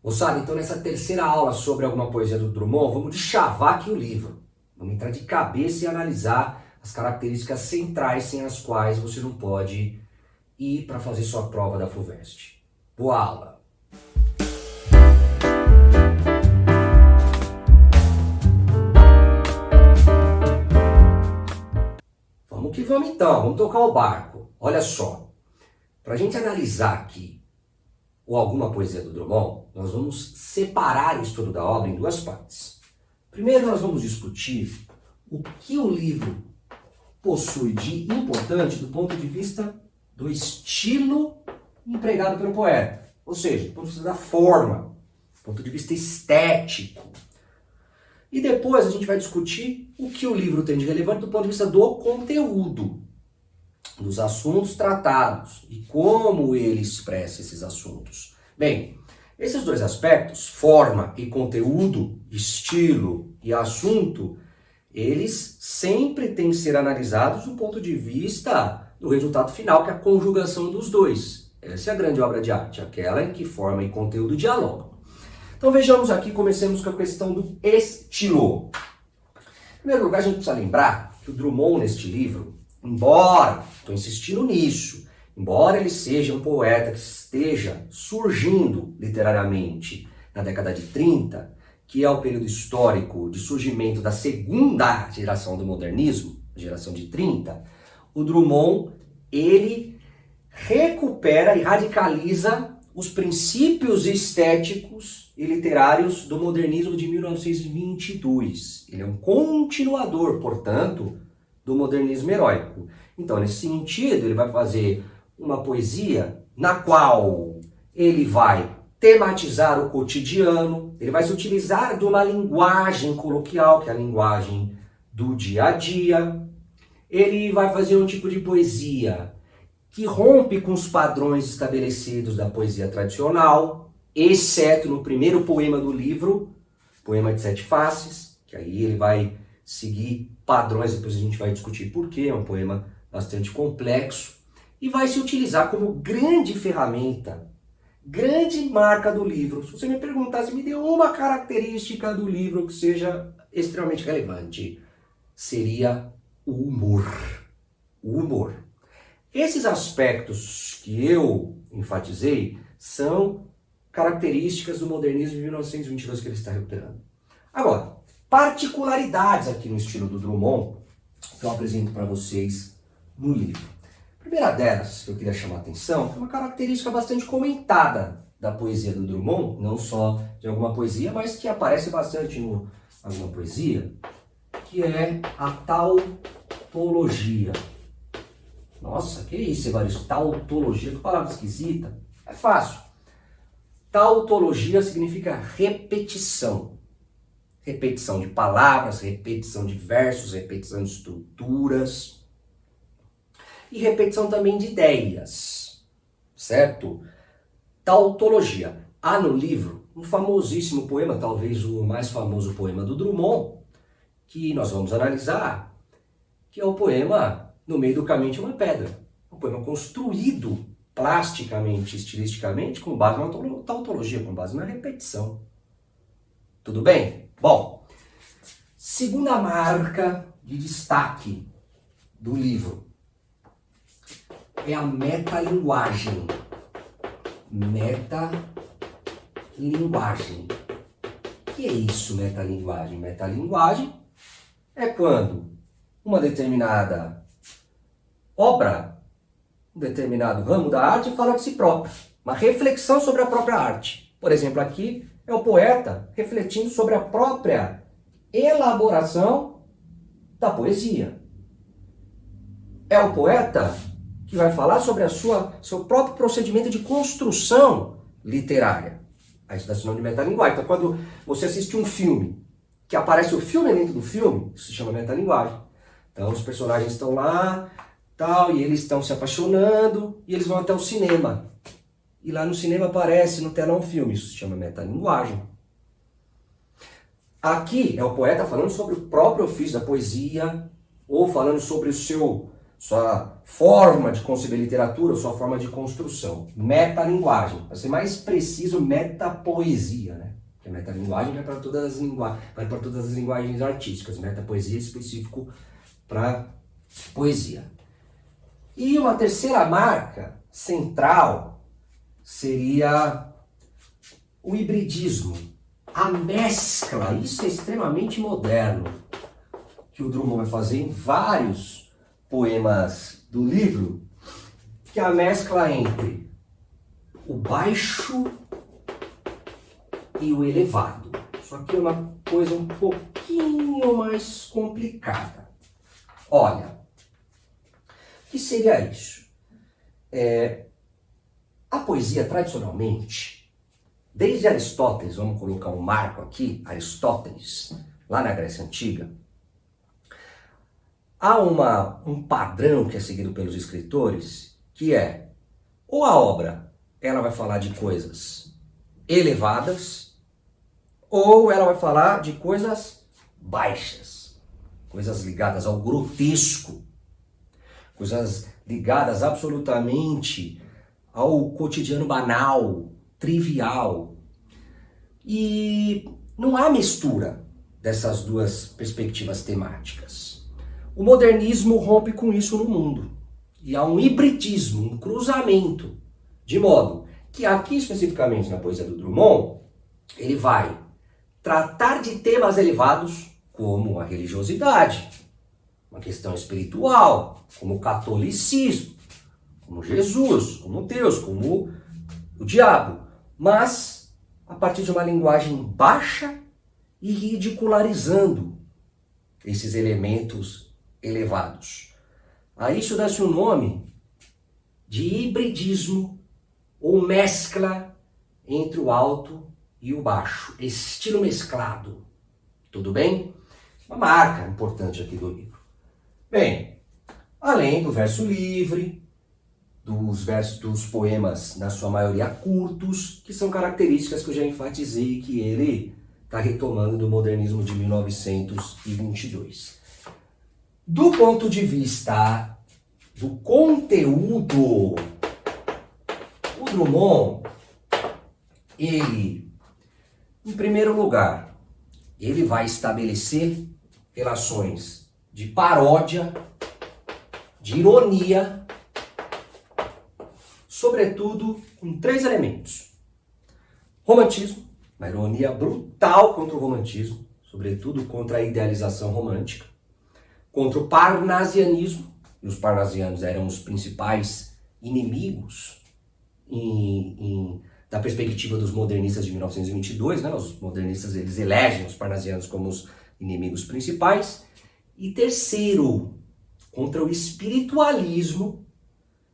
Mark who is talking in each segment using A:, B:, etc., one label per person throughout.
A: Moçada, então nessa terceira aula sobre alguma poesia do Drummond, vamos deschavar aqui o livro. Vamos entrar de cabeça e analisar as características centrais sem as quais você não pode ir para fazer sua prova da FUVEST. Boa aula! Vamos que vamos então, vamos tocar o barco. Olha só, para a gente analisar aqui ou alguma poesia do Drummond, nós vamos separar o estudo da obra em duas partes. Primeiro nós vamos discutir o que o livro possui de importante do ponto de vista do estilo empregado pelo poeta, ou seja, do ponto de vista da forma, do ponto de vista estético. E depois a gente vai discutir o que o livro tem de relevante do ponto de vista do conteúdo, dos assuntos tratados e como ele expressa esses assuntos. Bem, esses dois aspectos, forma e conteúdo, estilo e assunto, eles sempre têm que ser analisados do ponto de vista do resultado final, que é a conjugação dos dois. Essa é a grande obra de arte, aquela em que forma e conteúdo dialogam. Então vejamos aqui, comecemos com a questão do estilo. Em primeiro lugar, a gente precisa lembrar que o Drummond, neste livro, embora, estou insistindo nisso, embora ele seja um poeta que esteja surgindo literariamente na década de 30, que é o período histórico de surgimento da segunda geração do modernismo, a geração de 30, o Drummond, ele recupera e radicaliza os princípios estéticos e literários do modernismo de 1922. Ele é um continuador, portanto, do modernismo heróico. Então, nesse sentido, ele vai fazer uma poesia na qual ele vai tematizar o cotidiano, ele vai se utilizar de uma linguagem coloquial, que é a linguagem do dia a dia. Ele vai fazer um tipo de poesia que rompe com os padrões estabelecidos da poesia tradicional, exceto no primeiro poema do livro, Poema de Sete Faces, que aí ele vai seguir padrões, depois a gente vai discutir por quê, é um poema bastante complexo, e vai se utilizar como grande ferramenta, grande marca do livro. Se você me perguntasse, me dê uma característica do livro que seja extremamente relevante, seria o humor. O humor. Esses aspectos que eu enfatizei são características do modernismo de 1922 que ele está recuperando. Agora, particularidades aqui no estilo do Drummond que eu apresento para vocês no livro. A primeira delas que eu queria chamar a atenção é uma característica bastante comentada da poesia do Drummond, não só de alguma poesia, mas que aparece bastante em alguma poesia, que é a tautologia. Nossa, que isso, Evaristo? Tautologia, que palavra esquisita. É fácil. Tautologia significa repetição. Repetição de palavras, repetição de versos, repetição de estruturas. E repetição também de ideias. Certo? Tautologia. Há no livro um famosíssimo poema, talvez o mais famoso poema do Drummond, que nós vamos analisar, que é o poema No Meio do Caminho de uma Pedra. Um poema construído plasticamente, estilisticamente, com base na tautologia, com base na repetição. Tudo bem? Bom, segunda marca de destaque do livro é a metalinguagem. Metalinguagem. O que é isso, metalinguagem? Metalinguagem é quando uma determinada obra, um determinado ramo da arte fala de si próprio. Uma reflexão sobre a própria arte. Por exemplo, aqui é o poeta refletindo sobre a própria elaboração da poesia. É o poeta que vai falar sobre seu próprio procedimento de construção literária. Aí isso dá sinal de metalinguagem. Então, quando você assiste um filme, que aparece o filme dentro do filme, isso se chama metalinguagem. Então, os personagens estão lá, tal, e eles estão se apaixonando, e eles vão até o cinema. E lá no cinema aparece no telão um filme, isso se chama metalinguagem. Aqui é o poeta falando sobre o próprio ofício da poesia, ou falando sobre sua forma de conceber literatura, sua forma de construção. Metalinguagem, para ser mais preciso, metapoesia, né? Porque metalinguagem vai para todas as linguagens artísticas, metapoesia é específico para poesia. E uma terceira marca central seria o hibridismo, a mescla. Isso é extremamente moderno, que o Drummond vai fazer em vários poemas do livro, que é a mescla entre o baixo e o elevado. Só que é uma coisa um pouquinho mais complicada. Olha, o que seria isso? A poesia, tradicionalmente, desde Aristóteles, vamos colocar um marco aqui, Aristóteles, lá na Grécia Antiga, há um padrão que é seguido pelos escritores, que é, ou a obra ela vai falar de coisas elevadas, ou ela vai falar de coisas baixas, coisas ligadas ao grotesco, coisas ligadas absolutamente ao cotidiano banal, trivial. E não há mistura dessas duas perspectivas temáticas. O modernismo rompe com isso no mundo. E há um hibridismo, um cruzamento, de modo que aqui especificamente na poesia do Drummond, ele vai tratar de temas elevados como a religiosidade, uma questão espiritual, como o catolicismo, como Jesus, como Deus, como o diabo, mas a partir de uma linguagem baixa e ridicularizando esses elementos elevados. A isso dá-se o nome de hibridismo ou mescla entre o alto e o baixo, estilo mesclado. Tudo bem? Uma marca importante aqui do livro. Bem, além do verso livre, dos poemas, na sua maioria curtos, que são características que eu já enfatizei que ele está retomando do modernismo de 1922. Do ponto de vista do conteúdo, o Drummond, ele, em primeiro lugar, ele vai estabelecer relações de paródia, de ironia, sobretudo com três elementos. Romantismo, uma ironia brutal contra o romantismo, sobretudo contra a idealização romântica, contra o parnasianismo, e os parnasianos eram os principais inimigos da perspectiva dos modernistas de 1922, né? Os modernistas eles elegem os parnasianos como os inimigos principais. E terceiro, contra o espiritualismo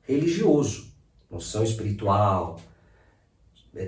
A: religioso, noção espiritual,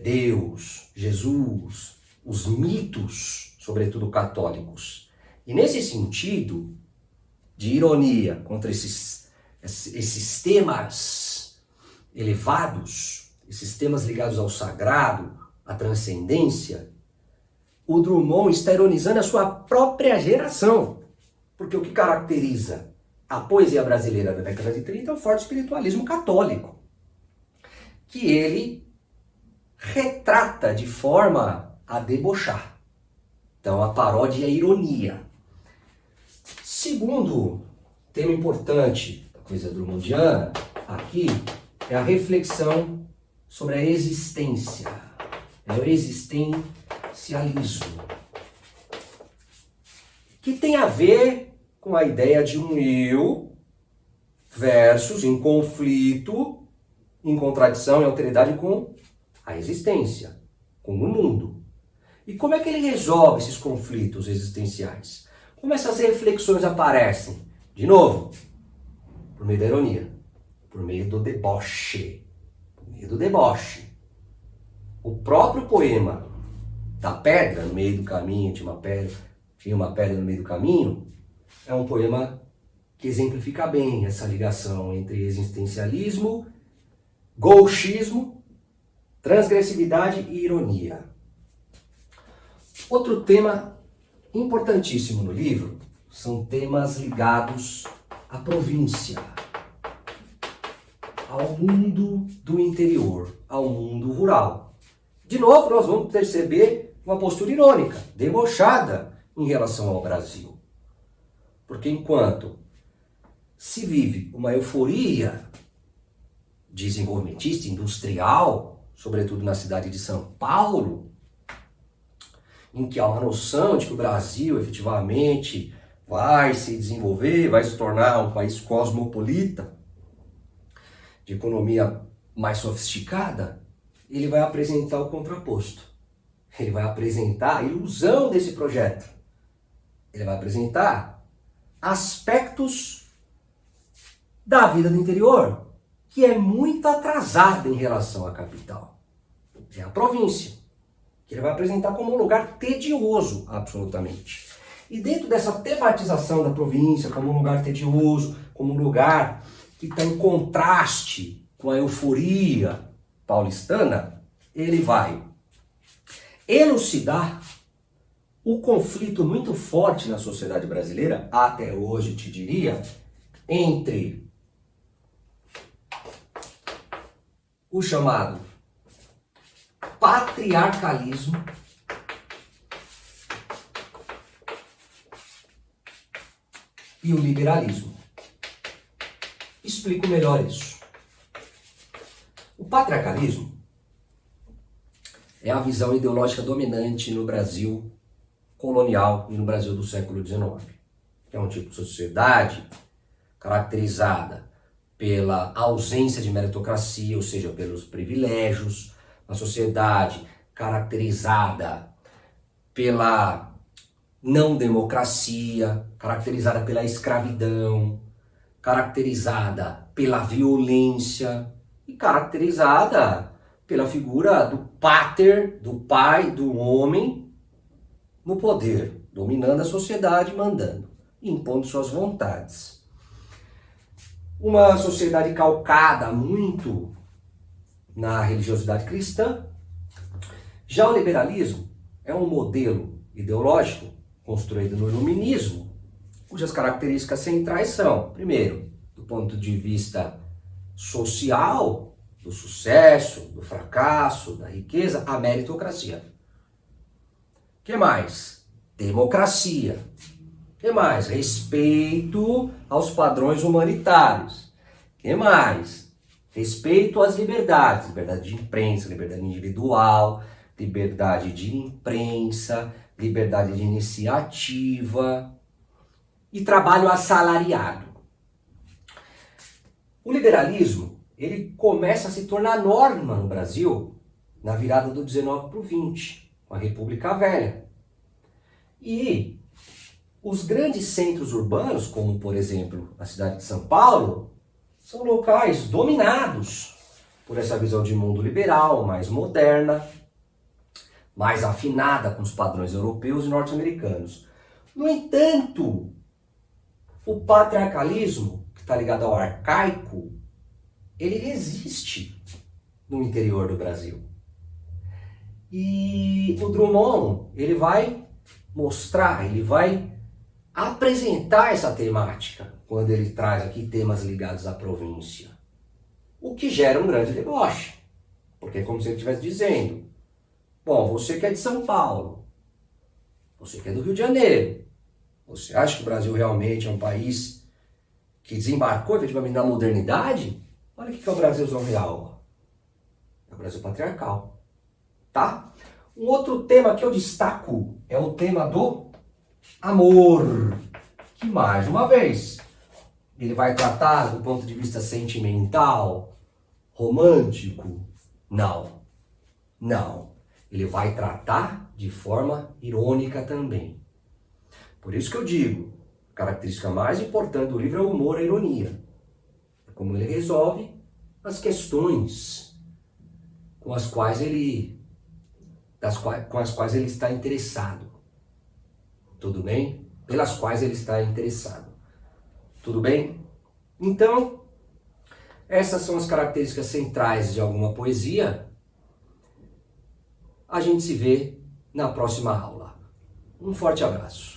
A: Deus, Jesus, os mitos, sobretudo católicos. E nesse sentido de ironia contra esses temas elevados, esses temas ligados ao sagrado, à transcendência, o Drummond está ironizando a sua própria geração. Porque o que caracteriza a poesia brasileira da década de 30 é o forte espiritualismo católico, que ele retrata de forma a debochar. Então a paródia e a ironia. Segundo tema importante da poesia drummondiana, aqui, é a reflexão sobre a existência, é o existencialismo, que tem a ver com a ideia de um eu versus, em conflito, em contradição e alteridade com a existência, com o mundo. E como é que ele resolve esses conflitos existenciais? Como essas reflexões aparecem? De novo, por meio da ironia, por meio do deboche. Por meio do deboche. O próprio poema da pedra no meio do caminho, tinha uma pedra no meio do caminho, é um poema que exemplifica bem essa ligação entre existencialismo, gauchismo, transgressividade e ironia. Outro tema importantíssimo no livro são temas ligados à província. ao mundo do interior, ao mundo rural. De novo, nós vamos perceber uma postura irônica, debochada em relação ao Brasil. Porque enquanto se vive uma euforia desenvolvimentista, industrial, sobretudo na cidade de São Paulo, em que há uma noção de que o Brasil efetivamente vai se desenvolver, vai se tornar um país cosmopolita, de economia mais sofisticada, ele vai apresentar o contraposto. Ele vai apresentar a ilusão desse projeto. Ele vai apresentar aspectos da vida do interior que é muito atrasada em relação à capital. É a província, que ele vai apresentar como um lugar tedioso, absolutamente. E dentro dessa tematização da província como um lugar tedioso, como um lugar que está em contraste com a euforia paulistana, ele vai elucidar o conflito muito forte na sociedade brasileira, até hoje te diria, entre o chamado patriarcalismo e o liberalismo. Explico melhor isso. O patriarcalismo é a visão ideológica dominante no Brasil colonial e no Brasil do século XIX. É um tipo de sociedade caracterizada pela ausência de meritocracia, ou seja, pelos privilégios, uma sociedade caracterizada pela não democracia, caracterizada pela escravidão, caracterizada pela violência e caracterizada pela figura do pater, do pai, do homem no poder, dominando a sociedade, mandando, impondo suas vontades. Uma sociedade calcada muito na religiosidade cristã. Já o liberalismo é um modelo ideológico construído no iluminismo, cujas características centrais são, primeiro, do ponto de vista social, do sucesso, do fracasso, da riqueza, a meritocracia. O que mais? Democracia. O que mais? Respeito aos padrões humanitários. O que mais? Respeito às liberdades, liberdade de imprensa, liberdade individual, liberdade de imprensa, liberdade de iniciativa e trabalho assalariado. O liberalismo, ele começa a se tornar norma no Brasil na virada do 19 para o 20, com a República Velha. E os grandes centros urbanos, como por exemplo a cidade de São Paulo, são locais dominados por essa visão de mundo liberal, mais moderna, mais afinada com os padrões europeus e norte-americanos. No entanto, o patriarcalismo, que está ligado ao arcaico, ele resiste no interior do Brasil. E o Drummond, ele vai mostrar, ele vai apresentar essa temática quando ele traz aqui temas ligados à província. O que gera um grande deboche. Porque é como se ele estivesse dizendo: bom, você que é de São Paulo, você que é do Rio de Janeiro, você acha que o Brasil realmente é um país que desembarcou efetivamente na modernidade? Olha o que é o Brasilzão real. É o Brasil patriarcal. Tá? Um outro tema que eu destaco é o tema do amor. Que mais uma vez, ele vai tratar do ponto de vista sentimental, romântico? Não. Não. Ele vai tratar de forma irônica também. Por isso que eu digo, a característica mais importante do livro é o humor, a ironia. É como ele resolve as questões com as quais ele está interessado. Tudo bem? Pelas quais ele está interessado. Tudo bem? Então, essas são as características centrais de alguma poesia. A gente se vê na próxima aula. Um forte abraço.